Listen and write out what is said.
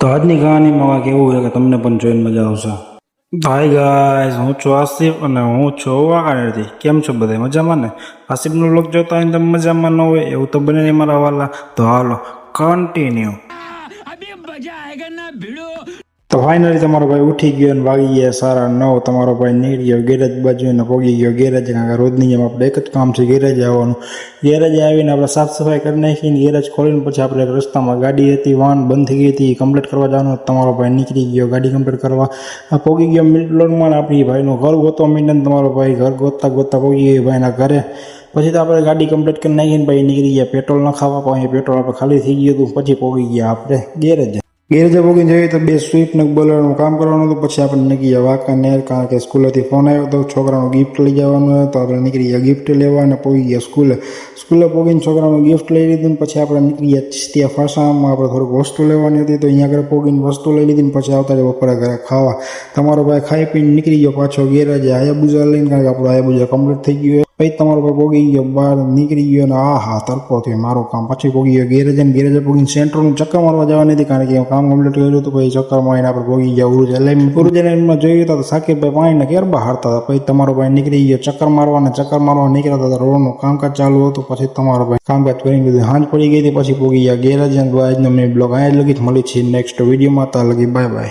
તો આજની કહાનીમાં વાંક એવું છે કે તમને પણ જોઈને મજા આવશે. તો હાય ગાઈઝ, હું છું આસિફ અને હું છું વાંકાનેરથી. કેમ છો બધા મજામાં ને? આસિફનો વ્લોગ જોતા હોય તમે મજામાં ન હોય એવું તો બને નહીં મારા વાલા. તો હાલો કન્ટિન્યુ. તો ફાઇનલી તમારો ભાઈ ઉઠી ગયો અને વાગી ગયા 9:30. તમારો ભાઈ નીકળી ગયો ગેરેજ બાજુ અને પહોંચી ગયો ગેરેજ. કારણ કે રોજની જેમ આપણે એક જ કામ છે, ગેરેજ આવવાનું. ગેરેજે આવીને આપણે સાફ સફાઈ કરી નાખીને ગેરેજ ખોલીને પછી આપણે રસ્તામાં ગાડી હતી, વાહન બંધ થઈ ગઈ હતી, કમ્પ્લીટ કરવા જવાનું. તમારો ભાઈ નીકળી ગયો ગાડી કમ્પ્લીટ કરવા. આ પહોંચી ગયો મિડલોનમાં આપણી ભાઈનું ઘર ગોતવા માંડીને. તમારો ભાઈ ઘર ગોતતા ગોતતા પહોંચી ગયો ભાઈના ઘરે. પછી તો આપણે ગાડી કમ્પ્લીટ કરી નાખીને ભાઈ નીકળી ગયા પેટ્રોલ નખાવા. પછી પેટ્રોલ આપણે ખાલી થઈ ગયું હતું. પછી પહોંચી ગયા આપણે ગેરેજે. ગેરેજે પહોંચીને જઈએ તો 2 સ્વીપ ને બોલરનું કામ કરવાનું હતું. પછી આપણે નીકળી ગયા વાંકાનેર, કારણ કે સ્કૂલેથી ફોન આવ્યો હતો, છોકરાનું ગિફ્ટ લઈ જવાનું હતું. તો આપણે નીકળી ગયા ગિફ્ટ લેવા અને પહોંચી ગયા સ્કૂલે. સ્કૂલે પહોંચીને છોકરાનું ગિફ્ટ લઈ લીધું. પછી આપણે નીકળી ગયા ચિસ્તિયા ફાસામાં. આપણે થોડીક વસ્તુ લેવાની હતી તો અહીંયા આગળ પહોંચીને વસ્તુ લઈ લીધી. પછી આવતા જ બપોરે ઘરે ખાવા. તમારો ભાઈ ખાઈ પીને નીકળી ગયો પાછો ગેરેજે આયાબુજા લઈને, કારણ કે આપણું આયાબુજા કમ્પ્લીટ થઈ ગયું. પછી તમારો ભાઈ પહોંચી ગયો બહાર, નીકળી ગયો અને હા તરકો થયો મારું કામ. પછી પહોંચી ગયો ગેરેજે. ગેરેજે પહોંચીને સેન્ટરનું ચક્કર મારવા જવાની હતી, કારણ કે કામ કમ્પ્લીટ કર્યું હતું. પછી ચક્કર મારીને આપણે પહોંચી ગયા ઉરુજ જોયું તો સાકીરભાઈ પાણીના કેરબા હારતા હતા. પછી તમારો ભાઈ નીકળી ગયો ચક્કર મારવા નીકળ્યા હતા. રોડનું કામકાજ ચાલુ હતું. પછી તમારો ભાઈ કામકાજ કરી દીધું, સાંજ પડી ગઈ હતી. પછી પહોંચી ગયા ગેરેજ. આજનો મેં બ્લોગ અહીંયા જ લગી મળી છે નેક્સ્ટ વિડીયોમાં. ત્યાં લગી બાય બાય.